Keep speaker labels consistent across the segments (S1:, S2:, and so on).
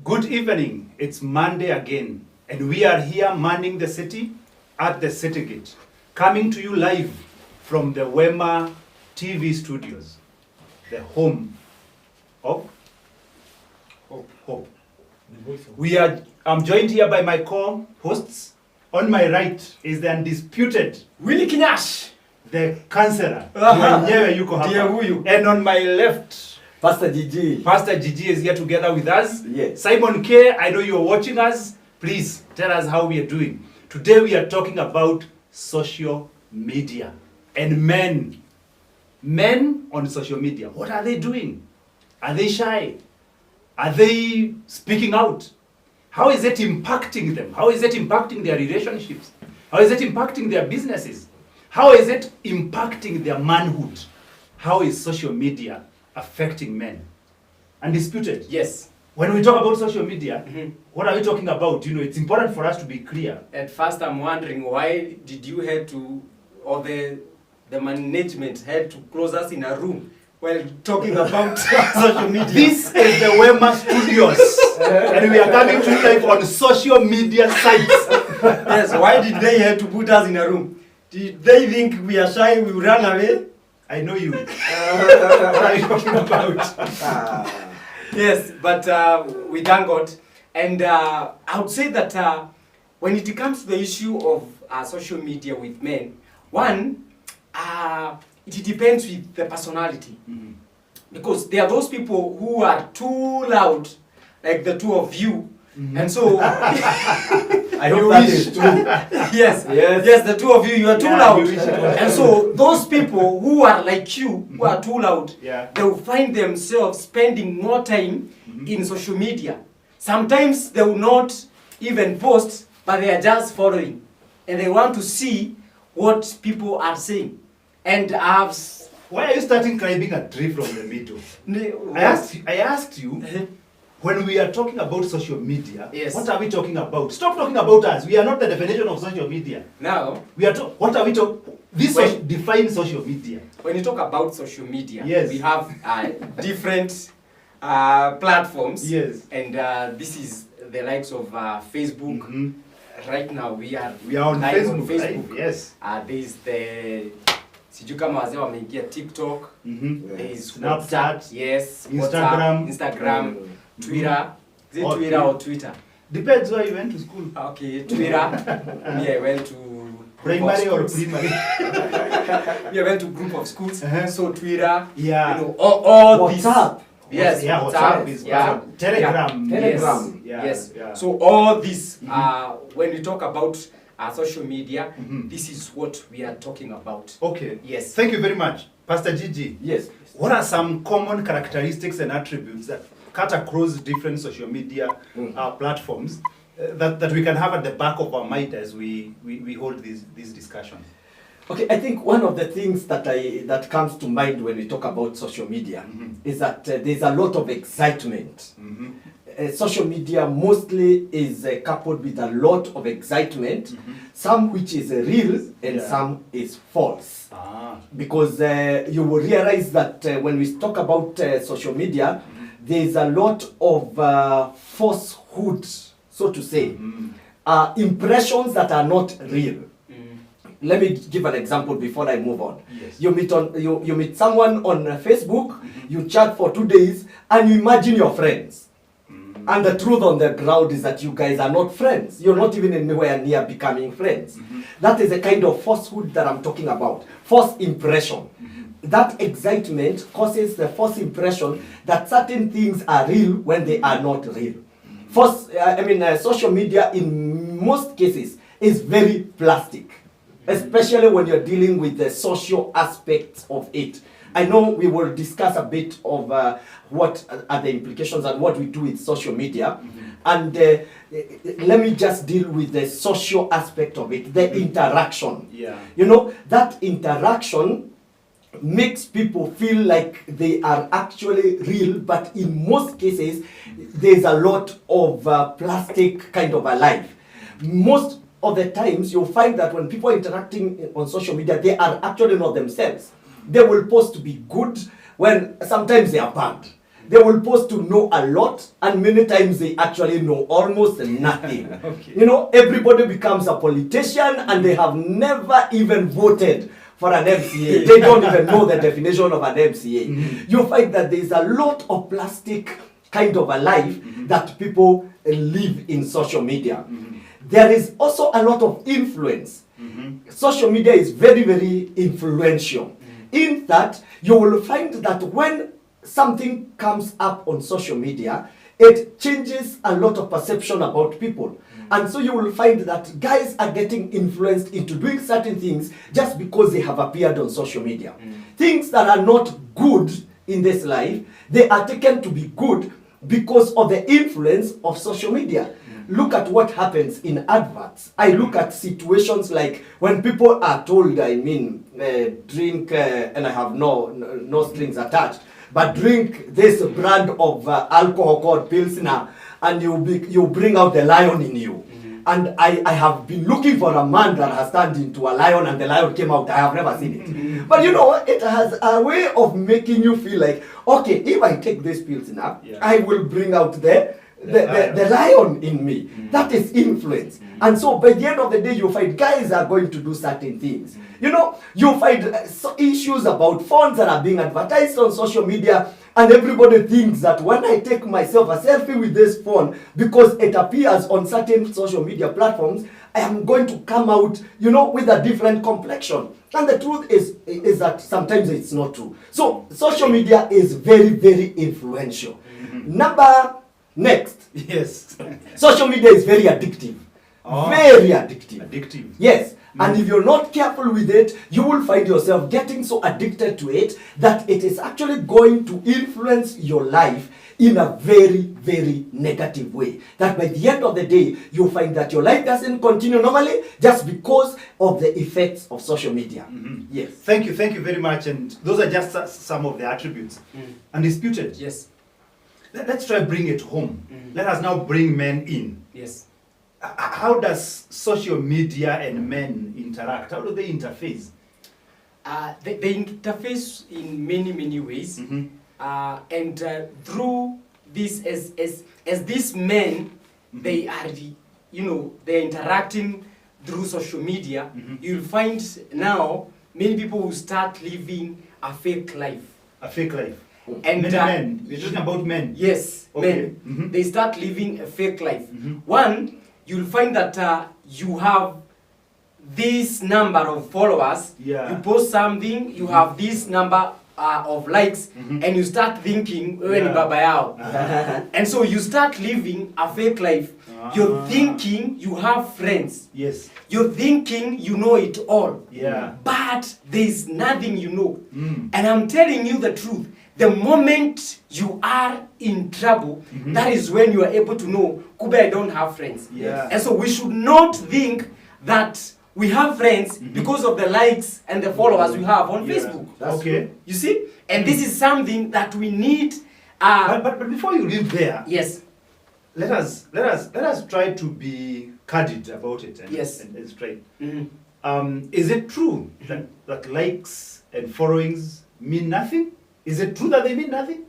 S1: Good evening. It's Monday again, and we are here manning the city at the City Gate, coming to you live from the Wema TV studios, the home of Hope. I'm joined here by my co-hosts. On my right is the undisputed
S2: Willy Kinyash,
S1: the councillor. Mwenyewe yuko
S2: Ndiye
S1: hapa.
S2: huyu.
S1: And on my left,
S2: Pastor Gigi.
S1: Pastor Gigi is here together with us.
S2: Yes.
S1: Simon K, I know you're watching us. Please tell us how we are doing. Today we are talking about social media and men. Men on social media. What are they doing? Are they shy? Are they speaking out? How is it impacting them? How is it impacting their relationships? How is it impacting their businesses? How is it impacting their manhood? How is social media affecting men? Undisputed.
S2: Yes.
S1: When we talk about social media,
S2: Mhm.
S1: what are we talking about? You know, it's important for us to be clear.
S2: At first, I'm wondering why did you have to, or the management had to close us in a room while talking about social media?
S1: This is the Wema Studios, and we are coming to you live on social media sites.
S2: Yes. Why did they have to put us in a room? Did they think we are shy? We run away?
S1: I know you. What are you talking about?
S2: Yes, but we thank God. And I would say that when it comes to the issue of social media with men, one, it depends with the personality.
S1: Mhm.
S2: Because there are those people who are too loud, like the two of you. And so,
S3: I hope
S1: You
S3: that
S1: wish.
S3: is true.
S2: yes, the two of you, you are too
S1: Yeah,
S2: loud.
S1: you wish it was.
S2: And so, those people who are like you, who are too loud,
S1: Yeah.
S2: they will find themselves spending more time in social media. Sometimes they will not even post, but they are just following. And they want to see what people are saying. And I've...
S1: Why are you starting climbing a tree from the middle? I asked you, when we are talking about social media,
S2: Yes.
S1: what are we talking about? Stop talking about us. We are not the definition of social media.
S2: Now,
S1: We are what are we talking? This
S2: When-
S1: defines social media.
S2: when you talk about social media,
S1: Yes.
S2: we have different platforms.
S1: Yes.
S2: And this is the likes of Facebook.
S1: Mhm.
S2: Right now we are
S1: On
S2: live
S1: Facebook, right? Yes.
S2: There is the sijui kama wazee wameingia TikTok.
S1: Mhm.
S2: There is
S1: Snapchat.
S2: WhatsApp, yes,
S1: Instagram.
S2: Instagram, Twitter. Is it
S1: Okay.
S2: Twitter or Twitter?
S1: Depends where you went to school.
S2: Okay, Twitter. Me, I went to
S1: Primary
S2: group
S1: or
S2: of schools.
S1: primary?
S2: Me, I went to group of schools.
S1: Uh-huh.
S2: So Twitter.
S1: Yeah.
S2: You know, all these.
S3: WhatsApp.
S2: Yes,
S1: Yeah, WhatsApp is
S2: yeah.
S1: Telegram.
S2: Yeah.
S3: Telegram.
S1: Yes.
S2: Yes.
S1: Yeah.
S2: So all this, when we talk about social media,
S1: Mhm.
S2: this is what we are talking about.
S1: Okay.
S2: Yes.
S1: Thank you very much, Pastor Gigi.
S3: Yes.
S1: What are some common characteristics and attributes that cut across different social media platforms that we can have at the back of our mind as we hold this discussion?
S3: Okay, I think one of the things that comes to mind when we talk about social media is that there's a lot of excitement.
S1: Mhm.
S3: Social media mostly is coupled with a lot of excitement, some which is real and
S1: Yeah.
S3: some is false.
S1: Ah.
S3: Because you will realize that when we talk about social media, there's a lot of falsehood, so to say, impressions that are not real. Let me give an example before I move on.
S1: Yes.
S3: You meet someone on Facebook, you chat for 2 days, and you imagine you're friends. And the truth on the ground is that you guys are not friends. You're not even anywhere near becoming friends. That is the kind of falsehood that I'm talking about. False impression. That excitement causes the false impression that certain things are real when they are not real. Social media in most cases is very plastic, especially when you're dealing with the social aspects of it. I know we will discuss a bit of what are the implications and what we do with social media. And let me just deal with the social aspect of it, the interaction.
S1: Yeah.
S3: You know, that interaction makes people feel like they are actually real, but in most cases, there's a lot of plastic kind of a life. Most of the times, you'll find that when people are interacting on social media, they are actually not themselves. They will post to be good when sometimes they are bad. they will post to know a lot, and many times they actually know almost nothing.
S1: Okay.
S3: You know, everybody becomes a politician and they have never even voted for an MCA. They don't even know the definition of an MCA. You find that there is a lot of plastic kind of a life that people live in social media. There is also a lot of influence. Social media is very, very influential. In that, you will find that when something comes up on social media, it changes a lot of perception about people. And so you will find that guys are getting influenced into doing certain things just because they have appeared on social media. Things that are not good in this life, they are taken to be good because of the influence of social media. Look at what happens in adverts. I look at situations like when people are told, drink, and I have no strings attached, but drink this brand of alcohol called Pilsner, and you bring out the lion in you. And I have been looking for a man that has turned into a lion, and the lion came out. I have never seen it. But you know, it has a way of making you feel like, okay, if I take this Pilsner, I will bring out the lion in me. That is influence. And so by the end of the day, you find guys are going to do certain things. You know, you find issues about phones that are being advertised on social media, and everybody thinks that when I take myself a selfie with this phone, because it appears on certain social media platforms, I am going to come out, you know, with a different complexion. And the truth is that sometimes it's not true. So social media is very, very influential. Next.
S1: Yes.
S3: Social media is very addictive.
S1: Oh.
S3: Very addictive.
S1: Addictive.
S3: Yes. And if you're not careful with it, you will find yourself getting so addicted to it that it is actually going to influence your life in a very, very negative way. That by the end of the day, you'll find that your life doesn't continue normally just because of the effects of social media. Yes.
S1: Thank you very much. And those are just some of the attributes. Undisputed.
S2: Yes.
S1: Let's try bring it home. Let us now bring men in.
S2: Yes.
S1: How does social media and men interact? How do they interface?
S2: They interface in many ways, and through this, as these men, they are, they're interacting through social media. You'll find now many people will start living a fake life.
S1: A fake life.
S2: And
S1: men. We're talking about men.
S2: Yes,
S1: Okay.
S2: men. They start living a fake life. One, you'll find that you have this number of followers.
S1: Yeah.
S2: You post something, you have this number of likes, and you start thinking, wewe ni baba yao. And so you start living a fake life. You're thinking you have friends.
S1: Yes.
S2: You're thinking you know it all.
S1: Yeah.
S2: But there's nothing you know. And I'm telling you the truth. The moment you are in trouble, that is when you are able to know, Kube, I don't have friends.
S1: Yeah.
S2: And so we should not think that we have friends because of the likes and the followers we have on Facebook.
S3: That's
S1: okay.
S3: true.
S2: You see? And this is something that we need.
S1: But before you leave there,
S2: Yes.
S1: let us try to be candid about it and,
S2: Yes.
S1: and straight.
S2: Mm-hmm.
S1: Is it true that likes and followings mean nothing? Is it true that they mean nothing?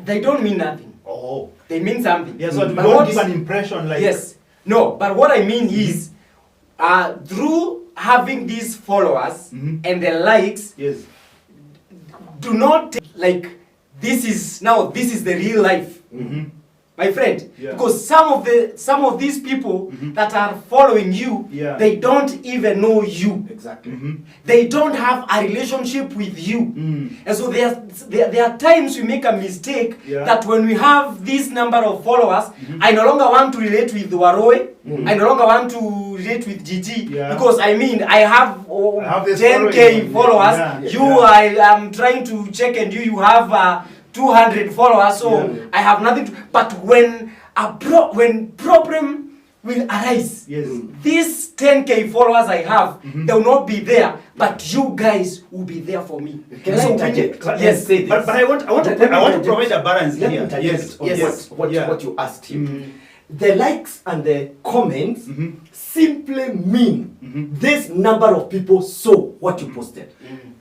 S2: They don't mean nothing.
S1: Oh.
S2: They mean something.
S1: Yeah, so we
S2: But
S1: don't
S2: what-
S1: give an impression like...
S2: Yes. No, but what I mean is, through having these followers
S1: Mhm.
S2: and the likes,
S1: Yes.
S2: do not take, like, this is the real life. My friend,
S1: Yeah.
S2: because some of these people that are following you,
S1: Yeah.
S2: they don't even know you.
S3: Exactly.
S2: They don't have a relationship with you. And so there are times we make a mistake that when we have this number of followers, I no longer want to relate with Waroe, I no longer want to relate with Gigi, because I have,
S1: I have this
S2: 10K
S1: following.
S2: followers,
S1: Yeah.
S2: I am trying to check and you have 200 followers, so I have nothing to, but when when problem will arise,
S1: Yes.
S2: these 10K followers I have, they will not be there, but you guys will be there for me.
S3: Can I interject?
S2: Yes.
S3: Say this.
S1: But I want to
S3: Let me
S1: provide
S3: interject.
S1: a balance
S3: Let me
S1: here.
S3: interject on
S2: Yes.
S3: what you asked him. the likes and the comments
S1: Mhm.
S3: simply mean
S1: Mhm.
S3: this number of people saw what you posted.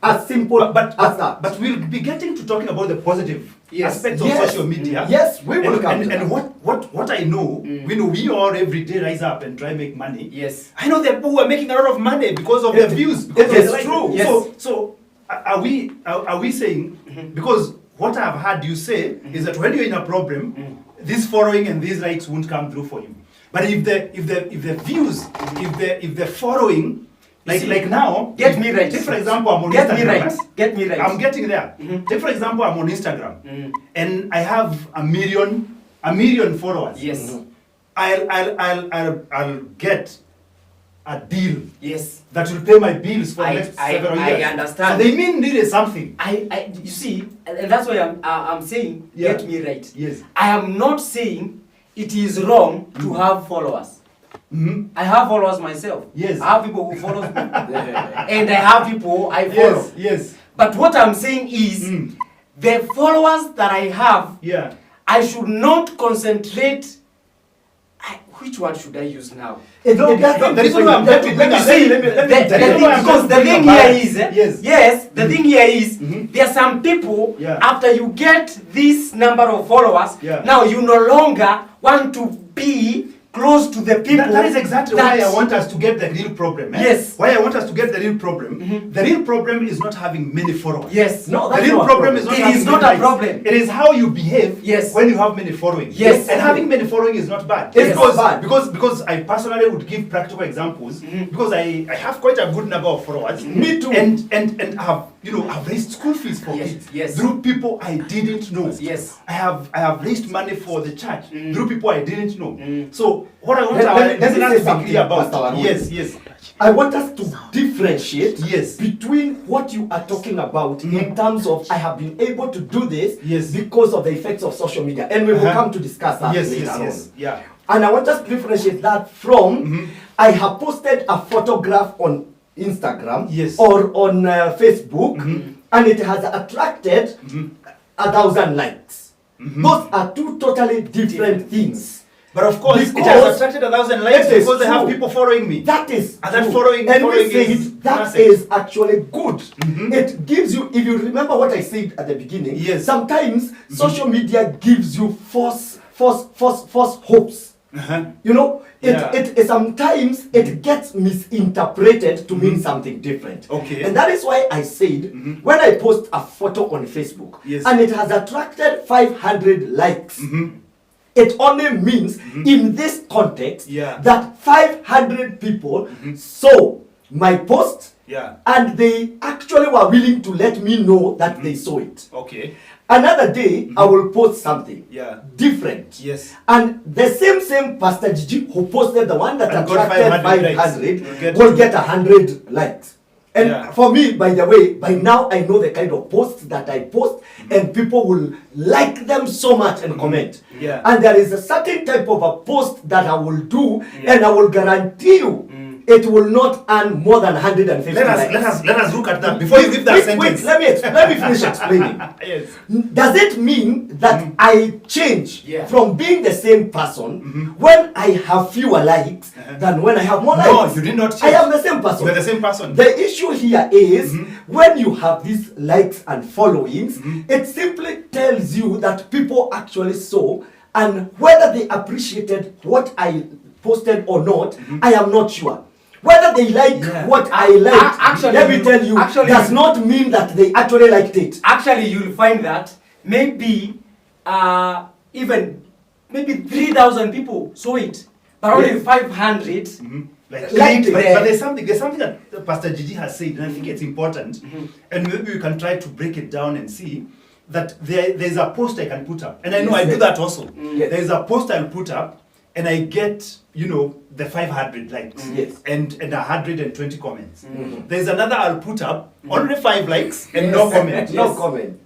S3: As simple as that.
S1: But we'll be getting to talking about the positive
S2: Yes.
S1: aspects of
S3: Yes.
S1: social media.
S3: Yes, we will come
S1: And,
S3: to
S1: and
S3: that.
S1: what I know, we all every day rise up and try to make money.
S2: Yes.
S1: I know there are people who are making a lot of money because of their views. Because
S3: it is
S1: of the likes.
S3: true.
S2: Yes.
S1: So are we saying, because what I've heard you say is that when you're in a problem, this following and these likes won't come through for you. But if the views, if the following,
S2: See,
S1: like now,
S2: get me right.
S1: Take for example, I'm on
S2: Get
S1: Instagram.
S2: me right. Get me right.
S1: I'm getting there. Take for example, I'm on Instagram, and I have a million followers.
S2: Yes.
S1: I'll get a deal
S2: Yes.
S1: that will pay my bills for the
S2: I-
S1: next
S2: I-
S1: several
S2: I
S1: years.
S2: understand.
S1: So they mean really something.
S2: You see, and that's why I'm saying,
S1: Yeah.
S2: get me right.
S1: Yes.
S2: I am not saying it is wrong to have followers.
S1: Mhm.
S2: I have followers myself.
S1: Yes.
S2: I have people who follow me. And I have people I follow.
S1: Yes.
S2: But what I'm saying is,
S1: Mm.
S2: the followers that I have,
S1: Yeah.
S2: I should not concentrate. Which one should I use now?
S3: It
S1: No,
S3: doesn't
S1: no, the reason why I'm
S3: let
S1: getting-
S3: me- let me
S1: let me-
S3: say-
S1: let me-
S3: let me-
S2: The
S3: let me-
S1: thing-
S2: because the thing
S1: about
S2: here
S1: it.
S2: is,
S1: Yes.
S2: the thing here is,
S1: Mhm.
S2: there are some people,
S1: Yeah.
S2: after you get this number of followers,
S1: Yeah.
S2: now you no longer want to be close to the people.
S1: That is exactly
S2: that-
S1: why I want us to get the real problem.
S2: Yes.
S1: Why I want us to get the real problem. The real problem is not having many followers.
S2: Yes.
S3: No,
S1: The
S3: that's
S1: real
S3: not a
S1: problem
S3: problem.
S1: is not
S2: It
S1: having
S2: is not
S1: many
S2: a
S1: likes.
S2: problem.
S1: It is how you behave
S2: Yes.
S1: when you have many following.
S2: Yes.
S1: And having many following is not bad.
S3: It's
S1: because,
S3: not bad.
S1: Because I personally would give practical examples because I have quite a good number of followers.
S3: Me too.
S1: And have I've raised school fees for
S2: Yes,
S1: kids
S2: yes.
S1: through people I didn't know.
S2: Yes.
S1: I have raised money for the church through people I didn't know. So what I want
S3: Let
S1: our
S3: me say
S1: listeners to be
S3: something,
S1: clear about.
S3: Pastor Waruni.
S1: Yes.
S3: I want us to differentiate
S1: Yes.
S3: between what you are talking about in terms of I have been able to do this
S1: Yes.
S3: because of the effects of social media, and we will
S1: Uh-huh.
S3: come to discuss that
S1: Yes,
S3: later on.
S1: Yeah.
S3: And I want us to differentiate that from I have posted a photograph on Instagram
S1: Yes.
S3: or on Facebook, and it has attracted 1,000 likes. Those are two totally different things.
S1: But of course, it
S3: Because
S1: has attracted 1,000 likes
S3: it is
S1: because they have
S3: true.
S1: people following me.
S3: That is
S1: And that
S3: true.
S1: following
S3: and we
S1: is
S3: said that
S1: massive.
S3: is actually good. It gives you, if you remember what I said at the beginning,
S1: Yes.
S3: sometimes social media gives you false hopes. You know, it sometimes it gets misinterpreted to mean something different.
S1: Okay.
S3: And that is why I said when I post a photo on Facebook
S1: Yes.
S3: and it has attracted 500 likes, it only means in this context
S1: Yeah.
S3: that 500 people saw my post
S1: Yeah.
S3: and they actually were willing to let me know that they saw it.
S1: Okay.
S3: Another day, I will post something
S1: Yeah.
S3: different.
S1: Yes.
S3: And the same Pastor Gigi who posted the one that
S1: And got
S3: attracted
S1: 500
S3: 500
S1: likes.
S3: will get 100 likes. And
S1: Yeah.
S3: for me, by the way, by now I know the kind of posts that I post, and people will like them so much and comment.
S1: Yeah.
S3: And there is a certain type of a post that I will do,
S1: Yeah.
S3: and I will guarantee you it will not earn more than 150
S1: Let
S3: likes.
S1: us look at that before you give that
S3: Wait,
S1: sentence.
S3: let me finish explaining.
S1: Yes.
S3: Does it mean that I change
S2: Yeah.
S3: from being the same person when I have fewer likes than when I have more
S1: No,
S3: likes?
S1: you did not
S3: I
S1: change.
S3: am the same person.
S1: You are the same person.
S3: The issue here is when you have these likes and followings, it simply tells you that people actually saw, and whether they appreciated what I posted or not, I am not sure. Whether they like
S1: Yeah.
S3: what I liked,
S2: Actually,
S3: let me tell you,
S2: actually-
S3: does not mean that they actually liked it.
S2: Actually, you'll find that maybe even maybe 3,000 people saw it, but only
S3: Yes.
S2: 500.
S1: Like,
S3: Like
S1: but
S2: the-
S1: there's something that Pastor Gigi has said, and I think it's important, and maybe we can try to break it down and see that there's a post I can put up, and I know
S3: Yes,
S1: I do
S3: yes.
S1: that also.
S3: Yes.
S1: There's a post I'll put up, and I get the 500 likes
S3: Yes.
S1: and 120 comments. There's another I'll put up, only 5 likes and no
S3: Yes.
S1: comment.
S3: No comment.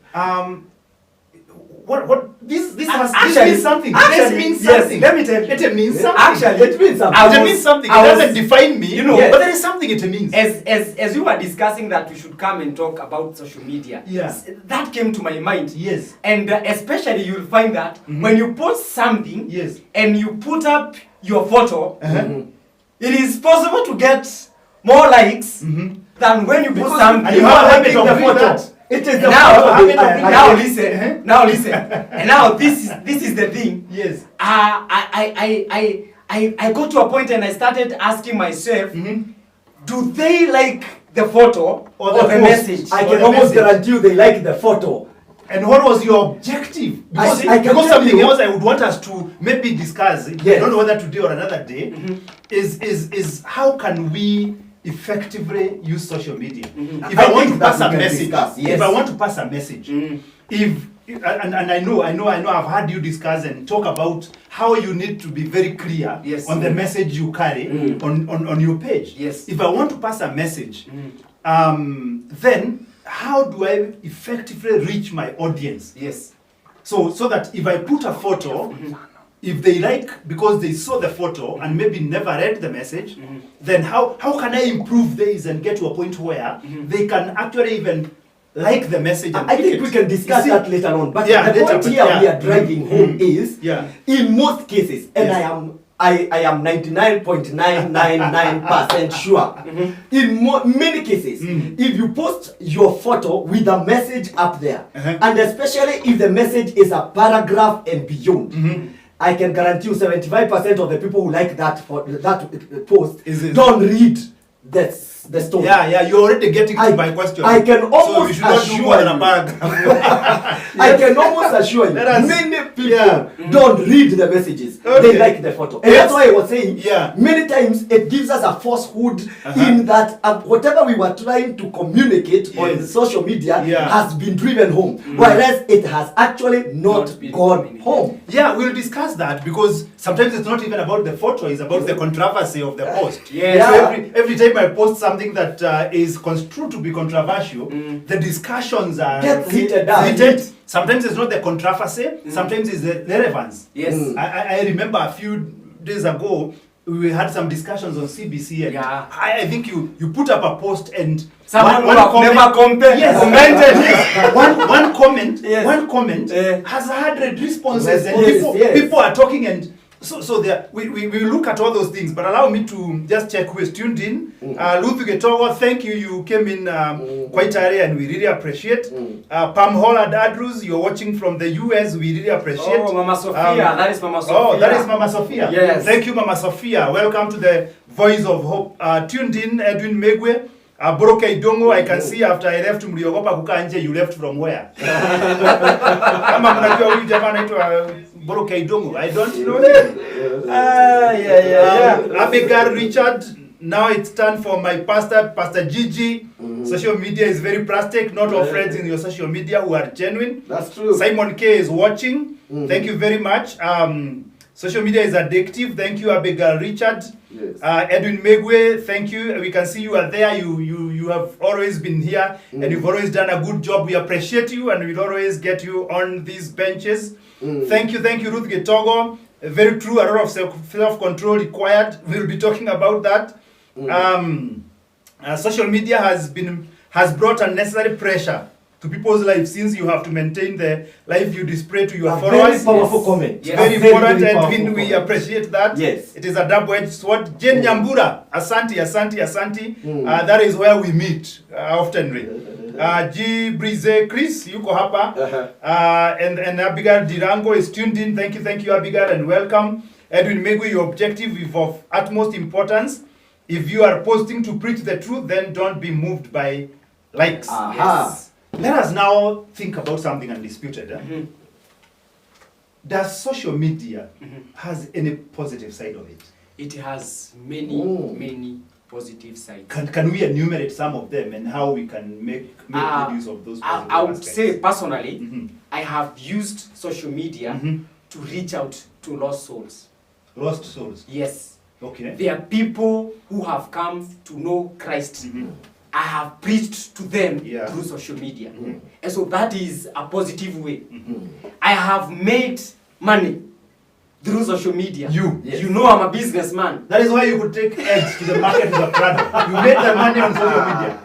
S1: this has
S2: Actually-
S1: this means something.
S2: actually,
S1: This means
S2: yes,
S1: something.
S2: let me tell you.
S1: It means something.
S2: Actually,
S3: It means something.
S2: I
S1: It
S2: was-
S1: means something. It
S2: I was-
S1: doesn't define me,
S2: you know,
S1: but there is something it means.
S2: As you were discussing that we should come and talk about social media,
S1: Yeah.
S2: that came to my mind.
S1: Yes.
S2: And especially you'll find that when you post something
S1: Yes.
S2: and you put up your photo,
S1: Uh-huh.
S2: it is possible to get more likes than when you post
S3: Because
S2: something.
S1: and you have a habit
S3: liking
S1: of
S3: the
S1: doing
S3: photo.
S1: that.
S3: It is the
S2: Now,
S3: photo.
S2: now
S3: I-
S2: listen. Now listen. And now this is the thing.
S1: Yes.
S2: I got to a point and I started asking myself,
S1: Mhm.
S2: do they like the photo
S1: Or
S2: or
S1: the
S2: the
S1: post?
S2: message?
S3: I
S1: Or
S3: can
S1: the
S3: almost
S1: message.
S3: guarantee you they like the photo.
S1: And what was your objective? Because,
S3: I can
S1: because
S3: tell
S1: something
S3: you-
S1: else I would want us to maybe discuss, I
S3: Yes.
S1: don't know whether today or another day, is how can we effectively use social media? If
S3: I
S1: I, want
S3: think
S1: to
S3: that
S1: pass
S3: we
S1: a
S3: can
S1: message,
S3: discuss, yes.
S1: if I want to pass a message, if and I know I've heard you discuss and talk about how you need to be very clear
S2: Yes.
S1: on the message you carry on your page.
S2: Yes.
S1: If I want to pass a message, then how do I effectively reach my audience?
S2: Yes.
S1: So that if I put a photo, if they like because they saw the photo and maybe never read the message, then how can I improve this and get to a point where they can actually even like the message? And
S3: I
S1: pick
S3: think
S1: it?
S3: we can discuss
S1: You see?
S3: that later on. But
S1: Yeah,
S3: the
S1: later,
S3: point
S1: but
S3: here
S1: yeah.
S3: we are driving home is,
S1: Yeah.
S3: in most cases, and
S1: Yes.
S3: I am 99.999% sure. In many cases, if you post your photo with a message up there, and especially if the message is a paragraph and beyond, I can guarantee you 75% of the people who like that post
S1: Is-
S3: don't read the story.
S1: Yeah, you're already getting to
S3: I-
S1: my question.
S3: I can
S1: so
S3: almost
S1: we should not do
S3: assure
S1: more than a
S3: you.
S1: paragraph.
S3: I can almost assure you,
S1: Let us-
S3: many people
S1: yeah.
S3: don't read the messages.
S1: Okay.
S3: They like the photo. And
S1: Yes.
S3: that's why I was saying,
S1: Yeah.
S3: many times it gives us a falsehood in that whatever we were trying to communicate on
S1: Yes.
S3: social media
S1: Yeah.
S3: has been driven home, whereas it has actually not
S2: Not been
S3: gone
S2: communicated.
S3: home.
S1: Yeah, we'll discuss that because sometimes it's not even about the photo, it's about the controversy of the post.
S2: Yes.
S1: So
S3: Yeah.
S1: every time I post something that is construed to be controversial, the discussions are
S3: Get heated up.
S1: heated. Sometimes it's not the controversy, sometimes it's the relevance.
S2: Yes.
S1: I remember a few days ago, we had some discussions on CBC and
S2: Yeah.
S1: I think you put up a post and
S2: Someone who have never commented.
S1: Yes, yes. one comment,
S2: Yes.
S1: one comment
S2: Eh.
S1: has 100 responses, and
S3: Responses, yes.
S1: people are talking, and so there, we look at all those things. But allow me to just check who is tuned in. Luthu Getogo, thank you. You came in quite early, and we really appreciate. Pam Hollard Andrews, you're watching from the US. We really appreciate.
S2: Oh, Mama Sophia. That is Mama Sophia.
S1: Oh, that is Mama Sophia.
S2: Yes.
S1: Thank you, Mama Sophia. Welcome to the Voice of Hope. Tuned in, Edwin Megwe. Boroke Idongo, I can see after I left Mliogopa kukaa nje, you left from where? Kama mnajua huyu jamaa anaitwa Boroke Idongo, I don't know him. Abigail Richard, now it's time for my pastor, Pastor Gigi. Social media is very plastic. Not all friends in your social media who are genuine.
S3: That's true.
S1: Simon K is watching. Thank you very much. Social media is addictive. Thank you, Abigail Richard.
S3: Yes.
S1: Edwin Megwe, thank you. We can see you are there. You have always been here, and you've always done a good job. We appreciate you, and we'll always get you on these benches. Thank you, Ruth Getogo. Very true. A lot of self-control required. We'll be talking about that. Social media has brought unnecessary pressure to people's lives, since you have to maintain the life you display to your
S3: A
S1: followers.
S3: very powerful comment.
S1: It's
S2: Yes.
S1: very
S3: A very,
S1: important,
S3: very
S1: and
S3: powerful
S1: we
S3: comment.
S1: appreciate that.
S3: Yes.
S1: It is a double-edged sword. Jane Nyambura, Asante. That is where we meet often. G Brize Chris, yuko hapa. And Abigail Dirango is tuned in. Thank you, Abigail, and welcome. Edwin Megwe, your objective is of utmost importance. If you are posting to preach the truth, then don't be moved by likes.
S3: Aha.
S1: Let us now think about something undisputed. Does social media has any positive side of it?
S2: It has many positive sides.
S1: Can we enumerate some of them and how we can make good use of those positive
S2: I would
S1: aspects?
S2: say personally,
S1: Mhm.
S2: I have used social media to reach out to lost souls.
S1: Lost souls.
S2: Yes.
S1: Okay.
S2: There are people who have come to know Christ I have preached to them
S1: Yeah.
S2: through social media. And so that is a positive way.
S3: Mm.
S2: I have made money through social media.
S1: You.
S3: Yes.
S2: You know I'm a businessman.
S1: That is why you could take eggs to the market with a Prado. You made the money on social media.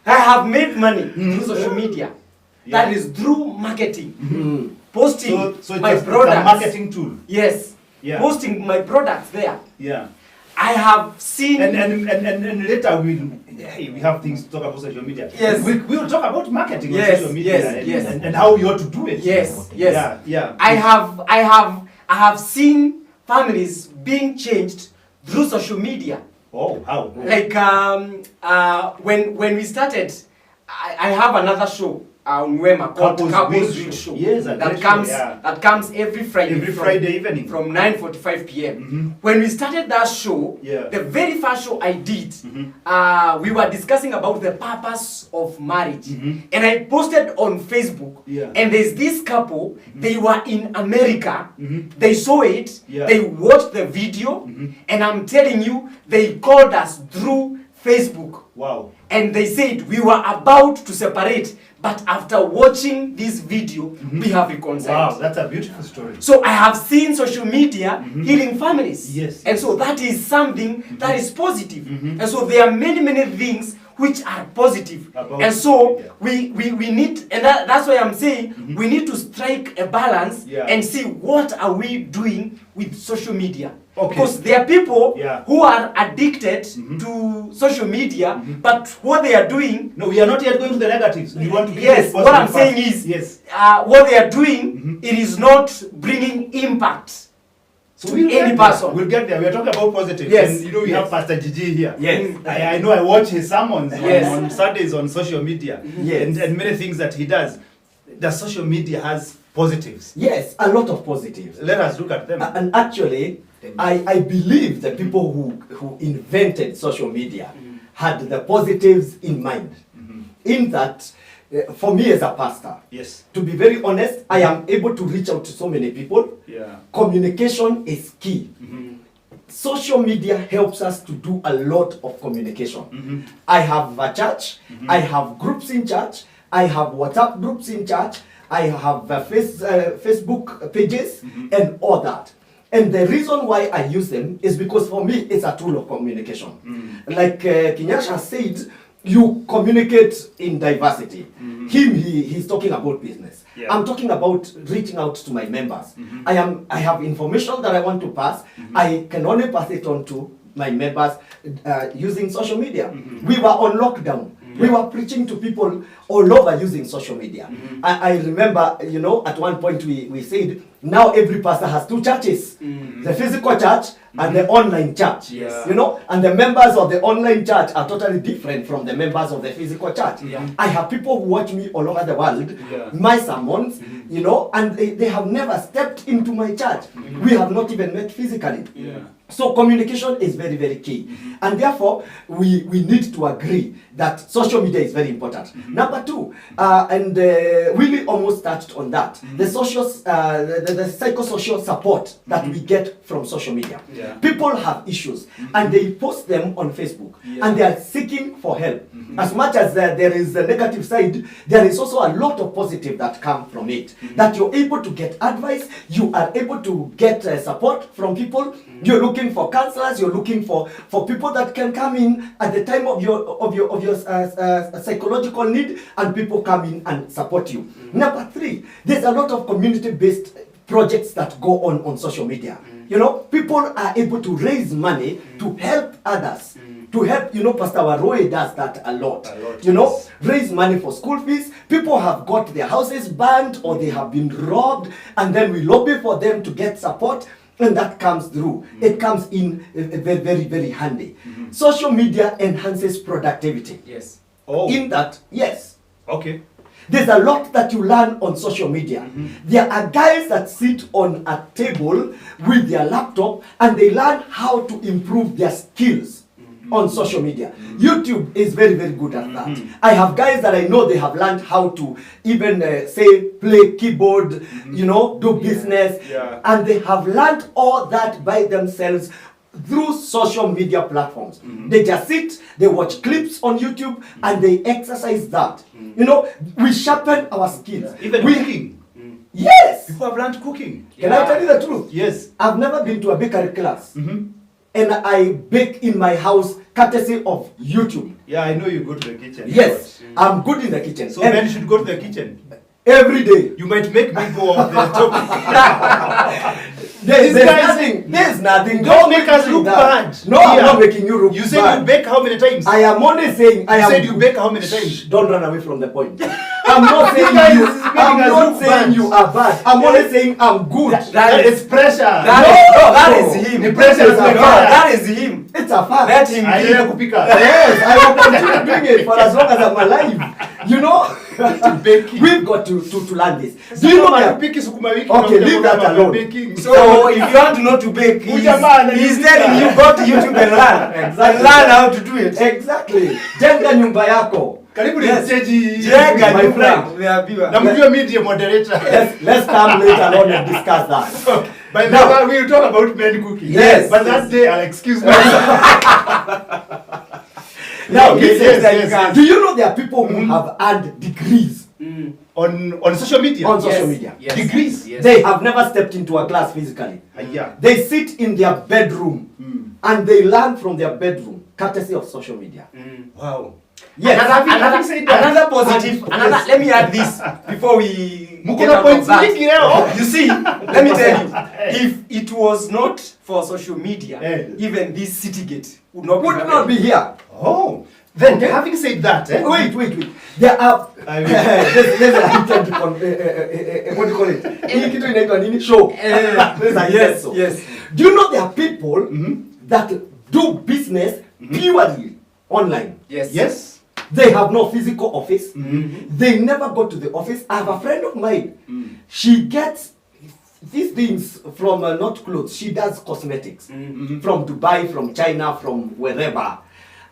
S2: I have made money through social media.
S1: Yeah.
S2: That is through marketing.
S3: Mm.
S2: Posting
S1: So it's
S2: my
S1: it's a
S2: products.
S1: marketing tool.
S2: Yes.
S1: Yeah.
S2: Posting my products there.
S1: Yeah.
S2: I have seen
S1: And later we have things to talk about social media.
S2: Yes.
S1: We will talk about marketing
S2: Yes,
S1: on social media
S2: yes,
S1: and,
S2: yes.
S1: and how you ought to do it.
S2: Yes, yes.
S1: Yeah, yeah.
S2: I have seen families being changed through social media.
S1: Oh, how?
S2: Like when we started, I have another show on Wema called
S1: Couples
S2: Couples
S1: Week
S2: Week Show.
S1: Yes, a
S2: that
S1: great
S2: comes
S1: show, yeah.
S2: that comes every Friday.
S1: Every Friday evening.
S2: from 9:45 p.m.
S1: Mhm.
S2: When we started that show,
S1: Yeah.
S2: the very first show I did,
S1: Mhm.
S2: we were discussing about the purpose of marriage,
S1: Mhm.
S2: and I posted on Facebook.
S1: Yeah.
S2: And there's this couple. They were in America.
S1: Mhm.
S2: They saw it.
S1: Yeah.
S2: They watched the video,
S1: Mhm.
S2: and I'm telling you, they called us through Facebook.
S1: Wow.
S2: And they said we were about to separate, but after watching this video, we have reconciled.
S1: Wow, that's a beautiful story.
S2: So I have seen social media healing families.
S1: Yes.
S2: And so that is something that is positive.
S1: Mhm.
S2: And so there are many things which are positive.
S1: About
S2: And so
S1: media.
S2: we need, and that's why I'm saying we need to strike a balance
S1: Yeah.
S2: and see what are we doing with social media.
S1: Okay.
S2: Because there are people
S1: Yeah.
S2: who are addicted to social media, but what they are doing,
S1: No, we are not yet going to the negatives. We want to get
S2: yes,
S1: this
S2: what
S1: positive
S2: I'm saying
S1: first.
S2: is,
S1: yes.
S2: what they are doing, it is not bringing impact.
S1: So we'll
S2: any
S1: get there.
S2: person.
S1: We'll get there. We are talking about positive.
S2: Yes,
S1: And you know we
S2: yes.
S1: have Pastor Gigi here.
S3: Yes.
S1: I know I watch his sermons
S2: Yes.
S1: on Saturdays on social media.
S3: Yes.
S1: And many things that he does. The social media has positives.
S3: Yes, a lot of positives.
S1: Let us look at them.
S3: And actually, I believe the people who invented social media had the positives in mind. In that, for me as a pastor,
S1: Yes.
S3: to be very honest, I am able to reach out to so many people.
S1: Yeah.
S3: Communication is key. Social media helps us to do a lot of communication. I have a church, I have groups in church, I have WhatsApp groups in church, I have Facebook pages and all that. And the reason why I use them is because for me it's a tool of communication. Like Kinyasha said, you communicate in diversity. He's talking about business.
S1: Yeah.
S3: I'm talking about reaching out to my members. I have information that I want to pass. I can only pass it on to my members using social media. We were on lockdown. We were preaching to people all over using social media. I remember, at one point we said, now every pastor has two churches. The physical church and the online church.
S2: Yes.
S3: And the members of the online church are totally different from the members of the physical church.
S2: Yeah.
S3: I have people who watch me all over the world,
S1: Yeah.
S3: my sermons, and they have never stepped into my church. We have not even met physically.
S1: Yeah.
S3: So communication is very, very key. And therefore, we need to agree that social media is very important. Number two, and Willie almost touched on that, the social, the psychosocial support that we get from social media.
S1: Yeah.
S3: People have issues and they post them on Facebook and they are seeking for help. As much as there is a negative side, there is also a lot of positive that come from it. That you're able to get advice, you are able to get support from people. You're looking for counselors, you're looking for people that can come in at the time of your psychological need, and people come in and support you. Number three, there's a lot of community-based projects that go on social media. People are able to raise money to help others. To help, Pastor Waroe does that a lot.
S1: Yes.
S3: Raise money for school fees. People have got their houses burned or they have been robbed, and then we lobby for them to get support, and that comes through. It comes in very, very, very handy. Social media enhances productivity.
S2: yes.
S1: Oh.
S3: In that, yes.
S1: Okay.
S3: There's a lot that you learn on social media. There are guys that sit on a table with their laptop and they learn how to improve their skills on social media. YouTube is very, very good at that. I have guys that I know they have learned how to even play keyboard, do business.
S1: Yeah.
S3: And they have learned all that by themselves through social media platforms. They just sit, they watch clips on YouTube, and they exercise that. You know, we sharpen our skills.
S1: Even
S3: we,
S1: cooking.
S3: Yes.
S1: People have learned cooking.
S3: Can I tell you the truth?
S1: Yes.
S3: I've never been to a bakery class.
S1: Mm-hmm.
S3: And I bake in my house courtesy of YouTube.
S1: Yeah, I know you go to the kitchen.
S3: Yes, I'm good in the kitchen.
S1: So
S3: And
S1: men should go to the kitchen.
S3: every day.
S1: You might make me go off the topic.
S3: There's
S1: These guys-
S3: nothing. There's nothing.
S1: Don't make us look
S3: that.
S1: bad.
S3: No, I'm
S1: Yeah.
S3: not making you look
S1: You said
S3: bad.
S1: you bake how many times?
S3: I am only saying I
S1: You
S3: am.
S1: said you bake how many times?
S3: Shh, don't run away from the point. I'm not saying
S1: guys
S3: you.
S1: is making
S3: I'm
S1: us
S3: not
S1: look
S3: saying
S1: bad.
S3: you are bad. I'm only saying I'm good.
S2: That
S1: It's pressure.
S2: that is him.
S1: The pressure is
S3: It's a
S1: like
S3: fact.
S2: That is him.
S3: It's a fact.
S2: Let him
S1: I
S2: be.
S1: didn't kupika.
S3: Yes, I will continue doing it for as long as I'm alive. You know,
S1: Baking.
S3: we've got to learn this. Do you know that?
S1: Kupiki sukuma wiki.
S3: Okay,
S1: na
S3: leave that
S1: kutoka
S3: alone.
S1: baking.
S2: So if you want to know to bake, he's telling you go to YouTube and learn.
S3: Exactly.
S2: And learn how to do it.
S3: Exactly. Jenga nyumba yako.
S1: Karibu ni
S2: Yes.
S1: mcheji.
S2: Jenga
S3: My
S2: nyumba.
S3: friend.
S2: Umeambiwa.
S1: Na mjua media moderator.
S3: Let's come later on and discuss that.
S1: By the
S3: Now-
S1: way, we'll talk about men cooking.
S3: Yes.
S1: But that day, I'll excuse myself.
S3: Now,
S1: Okay,
S3: listen,
S1: yes.
S3: do you know there are people who have earned degrees
S1: On social media.
S3: on social
S2: Yes.
S3: media?
S2: Yes.
S1: Degrees.
S2: Yes.
S3: They have never stepped into a class physically.
S1: Yeah.
S3: They sit in their bedroom and they learn from their bedroom, courtesy of social media.
S1: Wow.
S3: Yes.
S1: Having said that-
S2: Another positive.
S3: Yes.
S2: Let me add this before we
S1: Mko
S2: get
S1: na
S2: out
S1: points
S2: of that.
S1: nyingi leo.
S2: You see, let me tell you, if it was not for social media,
S1: Eh.
S2: even this city gate would not
S3: Would
S2: be
S3: not be here.
S1: Oh. Then,
S3: Okay.
S1: having said that,
S3: Wait. There are
S1: I will-
S3: there's a heated what do you call it? Hii kitu inaitwa nini? Show. There's a
S2: yes,
S3: show.
S2: yes.
S3: Do you know there are people that do business purely online?
S2: Yes.
S1: Yes.
S3: They have no physical office. They never go to the office. I have a friend of mine. She gets these things from not clothes. She does cosmetics from Dubai, from China, from wherever,